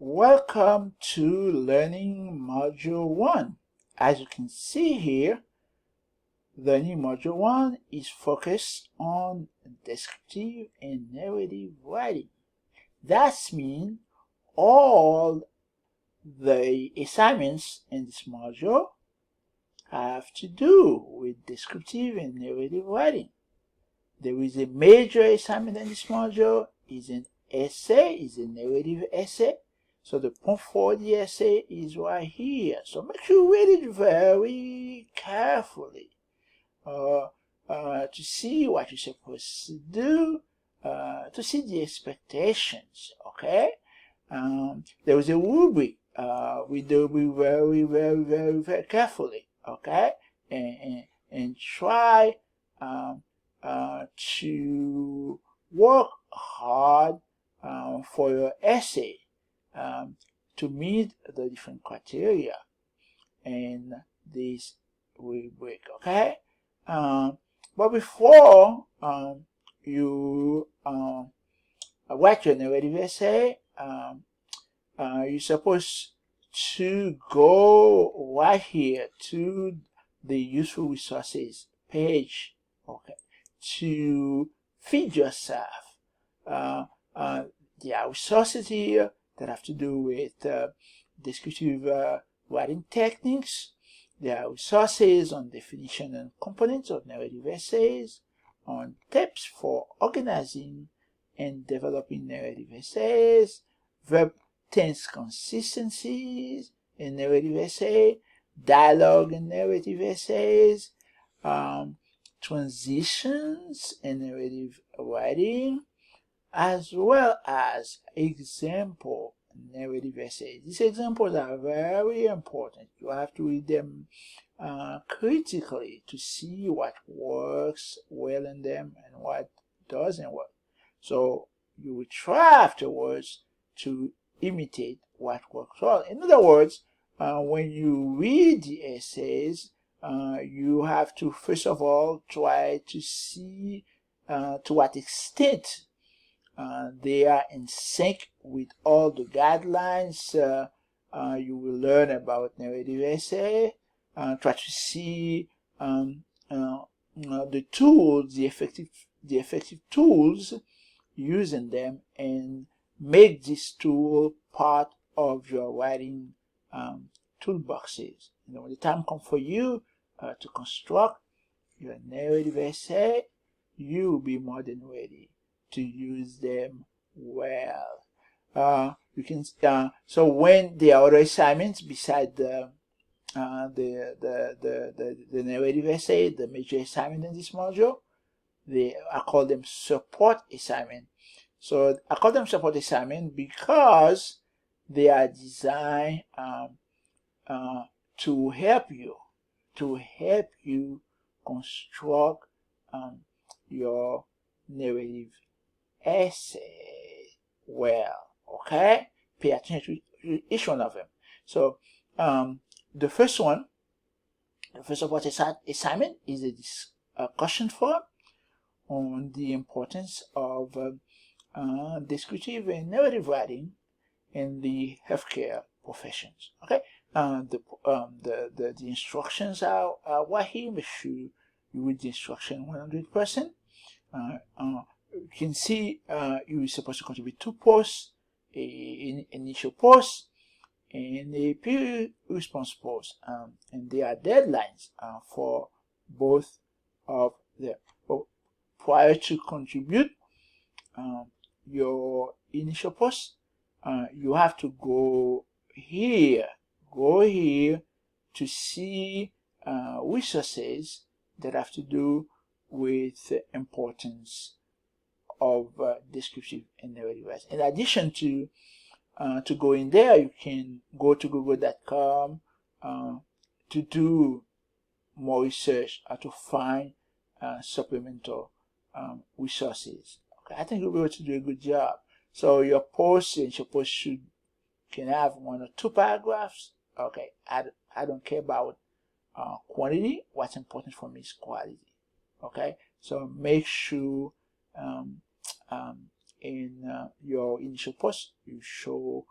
Welcome to Learning Module 1. As you can see here, Learning Module 1 is focused on descriptive and narrative writing. That means all the assignments in this module have to do with descriptive and narrative writing. There is a major assignment in this module, is an essay, is a narrative essay. So the point for the essay is right here. So make sure you read it very carefully to see what you're supposed to do, to see the expectations, okay? There is a rubric. We do it very carefully, okay? And try to work hard for your essay to meet the different criteria in this rubric, okay? But before you write your narrative essay, you're supposed to go right here to the useful resources page, okay, to feed yourself. There are resources here that have to do with descriptive writing techniques. There are resources on definition and components of narrative essays, on tips for organizing and developing narrative essays, verb tense consistencies in narrative essay, dialogue in narrative essays, transitions in narrative writing, as well as example narrative essays. These examples are very important. You have to read them critically to see what works well in them and what doesn't work. So you will try afterwards to imitate what works well. In other words, when you read the essays, you have to first of all try to see to what extent they are in sync with all the guidelines you will learn about narrative essay. Try to see the tools, the effective tools using them, and make this tool part of your writing toolboxes. When the time comes for you to construct your narrative essay, you will be more than ready to use them well. You can so when there are other assignments beside the narrative essay, the major assignment in this module, I call them support assignment. So I call them support assignment because they are designed to help you construct your narrative essay well, okay? Pay attention to each one of them. So the first support assignment is a discussion forum on the importance of descriptive and narrative writing in the healthcare professions, okay? The instructions are right here. Make sure you read the instruction 100%. You can see you're supposed to contribute 2 posts, an initial post and a peer response post, and there are deadlines for both of them. Prior to contribute your initial post, you have to go here to see resources that have to do with the importance of descriptive and narrative writing. In addition to go in there, you can go to google.com to do more research to find supplemental resources. Okay, I think you'll be able to do a good job. So your post can have 1 or 2 paragraphs. Okay, I don't care about quantity. What's important for me is quality. Okay, so make sure in your initial post you show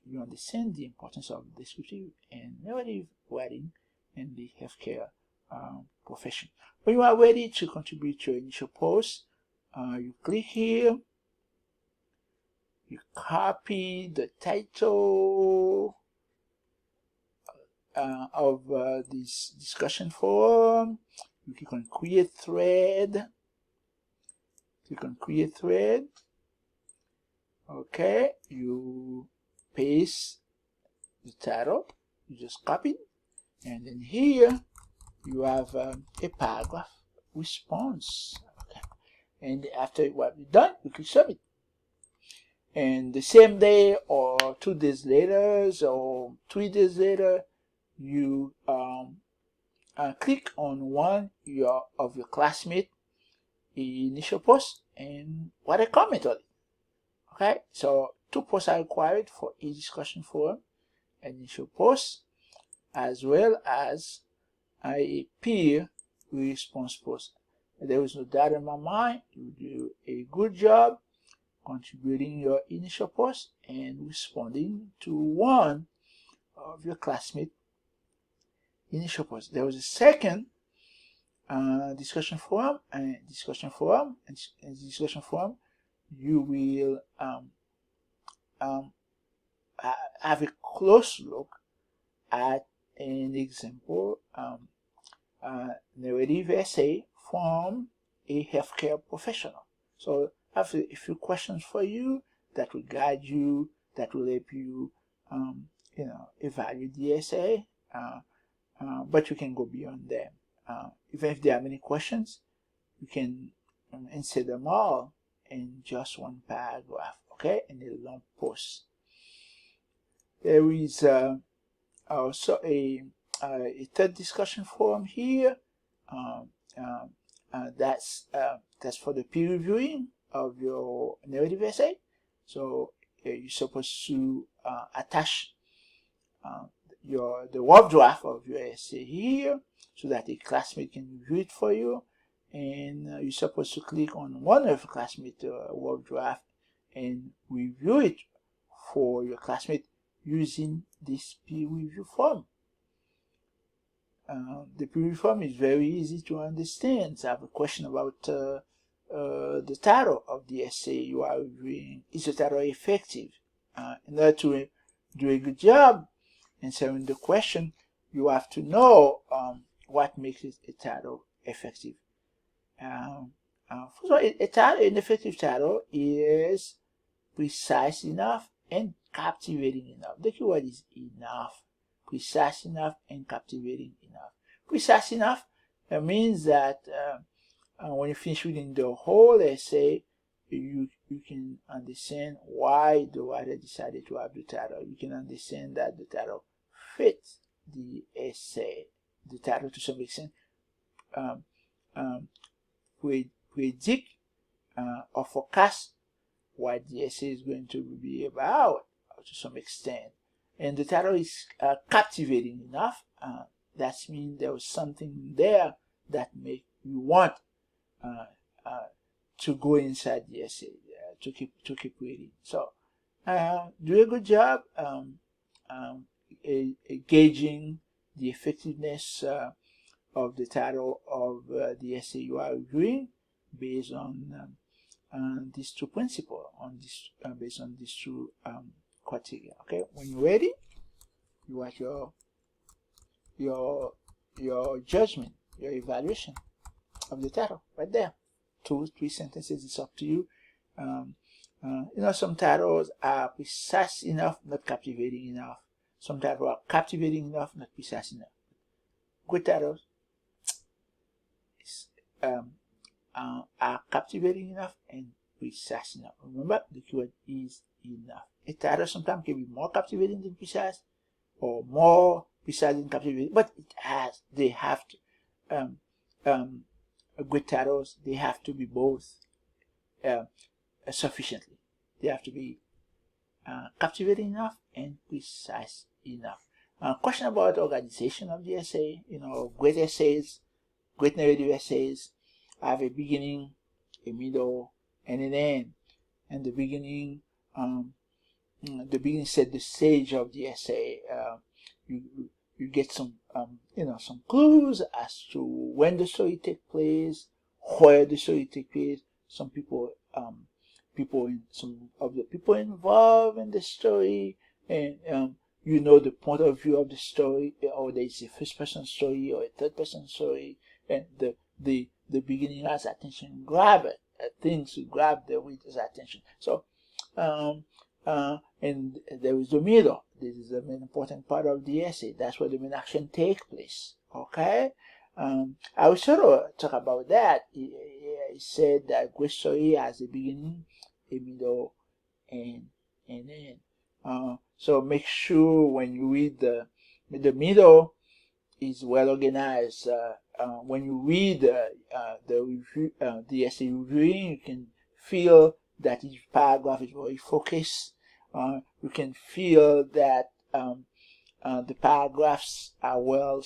you understand the importance of descriptive and narrative writing in the healthcare profession. When you are ready to contribute your initial post, you click here, you copy the title of this discussion forum, you click on create thread, okay, you paste the title, you just copy it, and then here you have a paragraph response, okay. And after what you've done, you click submit. And the same day or 2 days later or 3 days later, you click on one of your classmates' initial post and write a comment on it. Okay, so 2 posts are required for each discussion forum: initial post as well as a peer response post. There is no doubt in my mind you do a good job contributing your initial post and responding to one of your classmates' initial posts. There was a second discussion forum, and discussion forum you will have a close look at an example narrative essay from a healthcare professional. So I have a few questions for you that will guide you, that will help you, evaluate the essay. But you can go beyond them. Even if there are many questions, you can insert them all in just one paragraph, okay, in a long post. There is also a third discussion forum here. That's for the peer reviewing of your narrative essay. So you're supposed to attach the rough draft of your essay here so that a classmate can review it for you, and you're supposed to click on one of your classmates' rough draft and review it for your classmate using this peer review form. The peer review form is very easy to understand. So I have a question about the title of the essay you are reviewing. Is the title effective? In order to do a good job answering the question, you have to know what makes it a title effective. First of all, an effective title is precise enough and captivating enough. The keyword is enough. Precise enough and captivating enough. Precise enough means that when you finish reading the whole essay, you can understand why the writer decided to have the title. You can understand that the title fits the essay. The title, to some extent, predict or forecast what the essay is going to be about to some extent. And the title is captivating enough. That means there was something there that make you want to go inside the essay, to keep reading. So do a good job gauging the effectiveness of the title of the essay you are reviewing based on these 2 principles, based on these 2 criteria. Okay, when you're ready, you write your judgment, your evaluation of the title right there. 2, 3 sentences. It's up to you. Some titles are precise enough, not captivating enough. Some titles are captivating enough, not precise enough. Good titles are captivating enough and precise enough. Remember, the keyword is enough. A title sometimes can be more captivating than precise, or more precise than captivating, but they have to, good titles, they have to be both sufficiently. They have to be captivating enough and precise enough. Question about organization of the essay. Great essays, great narrative essays have a beginning, a middle, and an end. And the beginning the beginning set the stage of the essay. You you get some some clues as to when the story takes place, where the story takes place. Some some of the people involved in the story, and the point of view of the story, or there's a first person story or a third person story, and the beginning has attention grabber, things to grab the reader's attention. So and there is the middle. This is the main important part of the essay. That's where the main action takes place. Okay? I will sort of talk about that. He said that great story has a beginning, a middle, and an end. So make sure when you read the middle is well organized. When you read the review, the essay reviewing, you can feel that each paragraph is very focused. You can feel that the paragraphs are well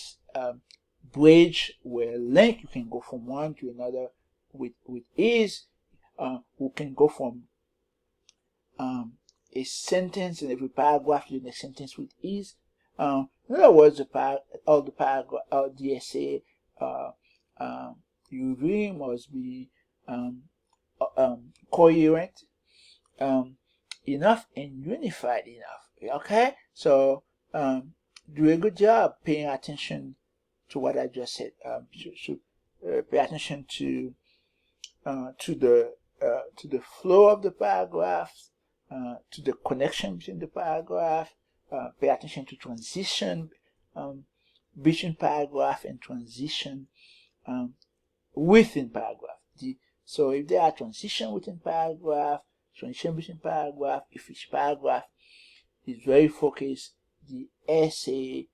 bridged, well linked. You can go from one to another with ease. You can go from a sentence in every paragraph to the next sentence with ease. In other words, all the paragraph, the essay you read must be coherent enough and unified enough. Okay, so do a good job paying attention to what I just said. Pay attention to the flow of the paragraph, to the connection between the paragraph. Pay attention to transition between paragraph and transition within paragraph. So if there are transition within paragraph, transition between paragraph, if each paragraph is very focused, the essay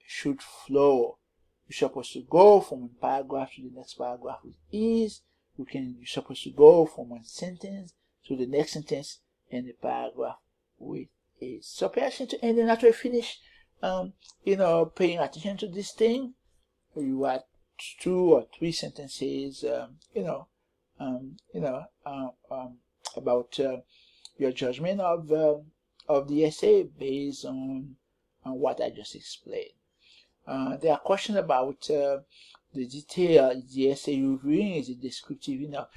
should flow. You're supposed to go from one paragraph to the next paragraph with ease. You're supposed to go from one sentence to the next sentence in the paragraph with ease. So pay attention to ending after you finish paying attention to this thing. You write 2 or 3 sentences about your judgment of the essay based on what I just explained. There are questions about the detail. Is the essay you're reviewing, is it descriptive enough?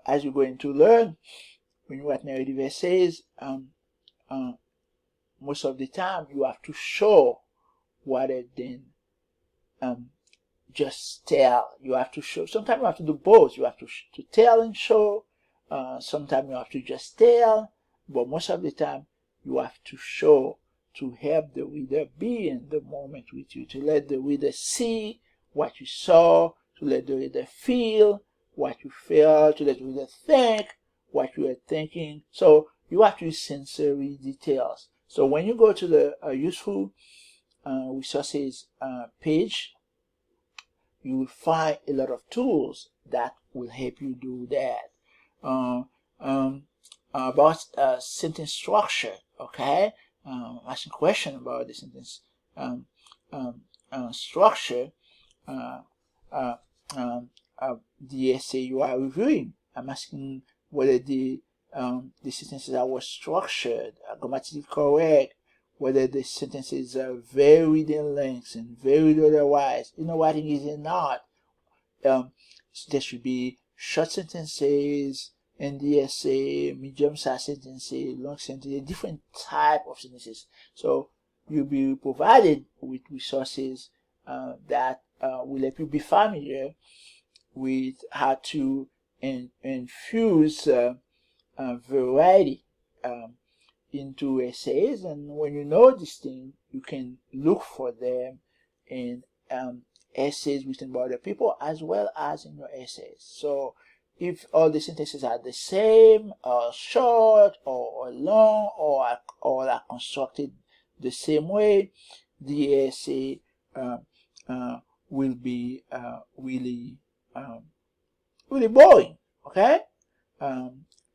As you're going to learn, when you write narrative essays, most of the time you have to show rather than just tell. You have to show. Sometimes you have to do both. You have to tell and show. Sometimes you have to just tell, but most of the time you have to show, to help the reader be in the moment with you, to let the reader see what you saw, to let the reader feel what you felt, to let the reader think what you are thinking. So you have to use sensory details. So when you go to the useful resources page, you will find a lot of tools that will help you do that. About sentence structure, okay? Asking question about the sentence structure, the essay you are reviewing. I'm asking whether the sentences are well structured, grammatically correct, whether the sentences are varied in length and varied otherwise. Writing is an art. There should be short sentences in the essay, medium-sized sentences, long sentences, different type of sentences. So you'll be provided with resources that will help you be familiar with how to infuse variety into essays. And when you know this thing, you can look for them in essays written by other people as well as in your essays. So if all the sentences are the same, or short, or long, or are constructed the same way, the essay will be really boring. Okay?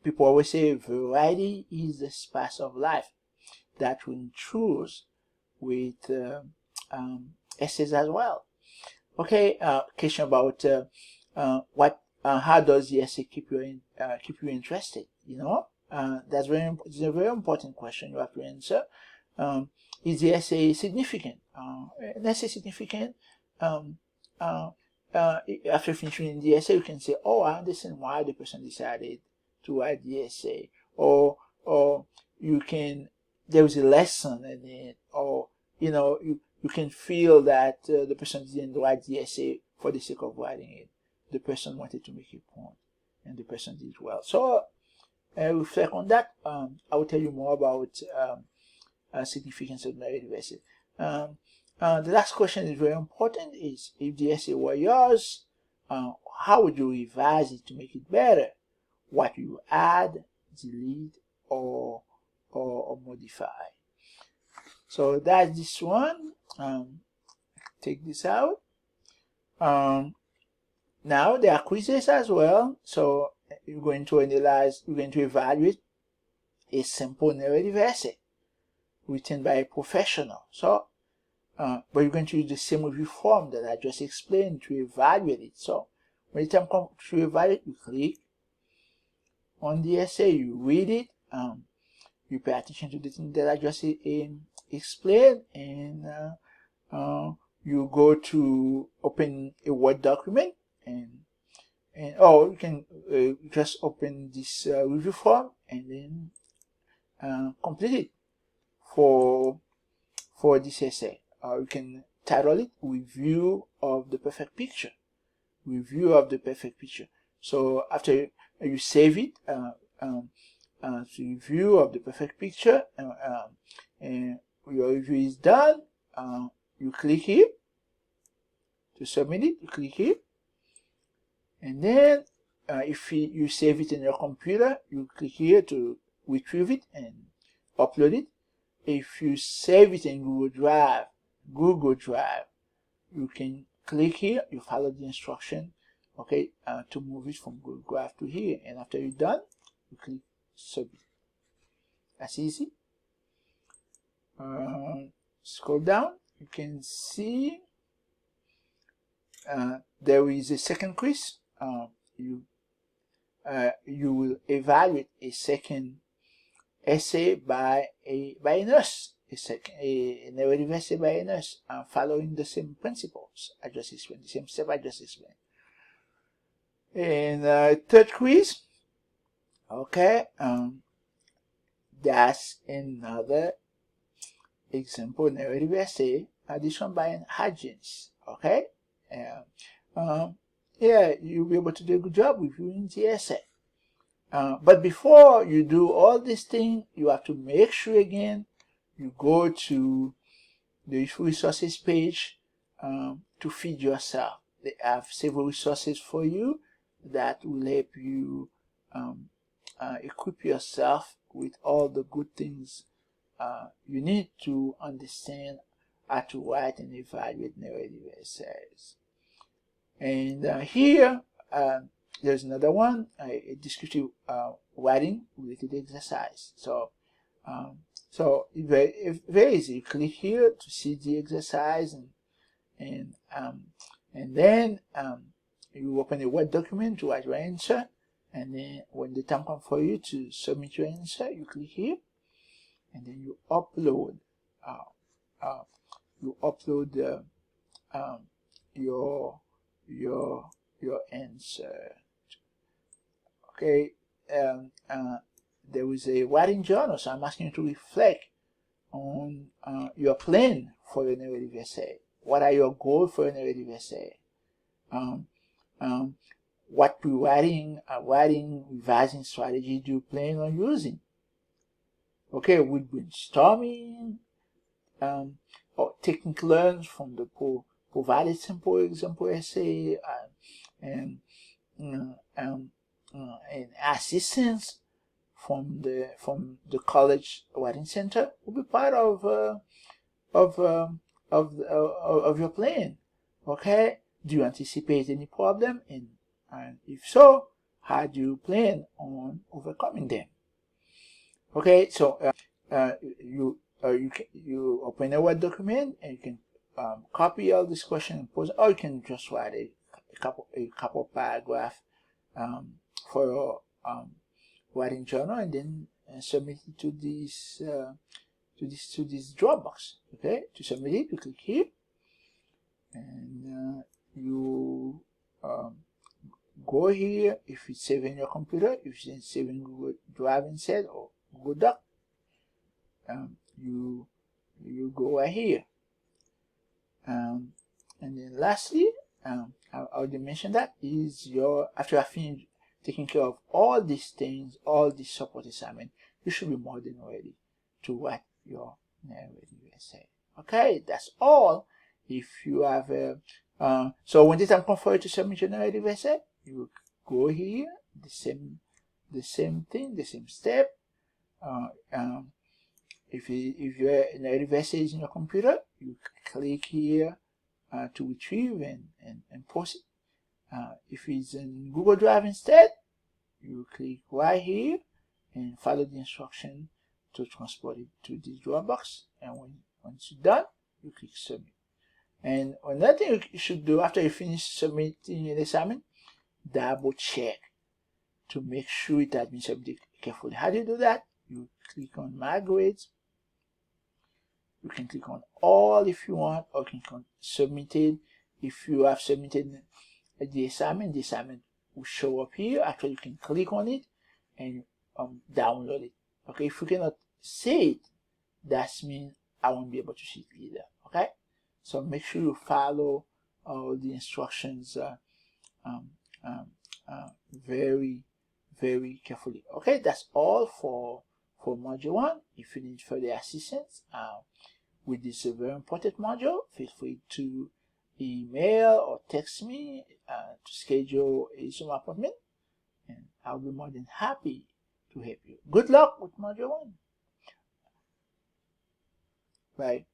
People always say variety is the spice of life. That will choose with essays as well. Okay, question about how does the essay keep you interested? It's a very important question you have to answer. Is the essay significant? An essay significant? After finishing the essay, you can say, oh, I understand why the person decided to write the essay, or you can, there was a lesson in it, or you can feel that the person didn't write the essay for the sake of writing it. The person wanted to make a point, and the person did well. So reflect on that. I will tell you more about significance of narrative essay. The last question is very important, is if the essay were yours, how would you revise it to make it better? What you add, delete, or modify? So that's this one. Take this out. Now there are quizzes as well. So you're going to analyze, you're going to evaluate a simple narrative essay written by a professional. So but you're going to use the same review form that I just explained to evaluate it. So when the time comes to evaluate, you click on the essay, you read it, you pay attention to the thing that I just explained, and you go to open a Word document, or you can just open this review form and then complete it for this essay. You can title it Review of the Perfect Picture. Review of the Perfect Picture. So after you save it, to Review of the Perfect Picture, and your review is done, you click here to submit it. You click here, and then if you save it in your computer, you click here to retrieve it and upload it. If you save it in Google Drive, you can click here, you follow the instruction, okay, to move it from Google Drive to here, and after you're done, you click submit. That's easy. Scroll down, you can see there is a second quiz. You will evaluate a second essay by a nurse, a narrative essay by a nurse, following the same principles I just explained, the same step I just explained. And third quiz, okay, that's another example narrative essay, this one by an agent, okay. Yeah, you'll be able to do a good job reviewing the essay. But before you do all these things, you have to make sure again you go to the resources page to feed yourself. They have several resources for you that will help you equip yourself with all the good things you need to understand how to write and evaluate narrative essays. And here there's another one, a descriptive writing related exercise. So very easy. You click here to see the exercise, and then you open a Word document to write your answer, and then when the time comes for you to submit your answer, you click here, and then you upload your answer. Okay, there is a writing journal, so I'm asking you to reflect on your plan for your narrative essay. What are your goals for your narrative essay? What writing revising strategy do you plan on using? Okay, with brainstorming, or taking learns from the provided simple example essay, and assistance from the college writing center will be part of your plan. Okay, do you anticipate any problem, and if so, how do you plan on overcoming them? Okay, so you open a Word document, and you can copy all this question and post, or you can just write a couple paragraph for writing journal, and then submit it to this Dropbox. Okay, to submit it, you click here, and you go here. If it's saved in your computer, if it's saved in Google Drive instead, or Google Doc, you go right here. And then lastly, I already mentioned that is after you have finished taking care of all these things, all these support assignment, you should be more than ready to write your narrative essay. Okay, that's all. If you have so when the time comes for you to submit your narrative essay, you go here, the same thing, the same step. If your narrative essay is in your computer, you click here to retrieve and post it. If it's in Google Drive instead, you click right here and follow the instruction to transport it to this Dropbox. And once you're done, you click submit. And another thing you should do after you finish submitting an assignment, double check to make sure it has been submitted carefully. How do you do that? You click on My Grades. You can click on All if you want, or you can click on Submitted. If you have submitted the assignment will show up here. Actually, you can click on it and download it. Okay, if you cannot see it, that means I won't be able to see it either. Okay, so make sure you follow all the instructions very, very carefully. Okay, that's all for module 1. If you need further assistance with this very important module, feel free to email or text me to schedule a Zoom appointment, and I'll be more than happy to help you. Good luck with module 1. Bye.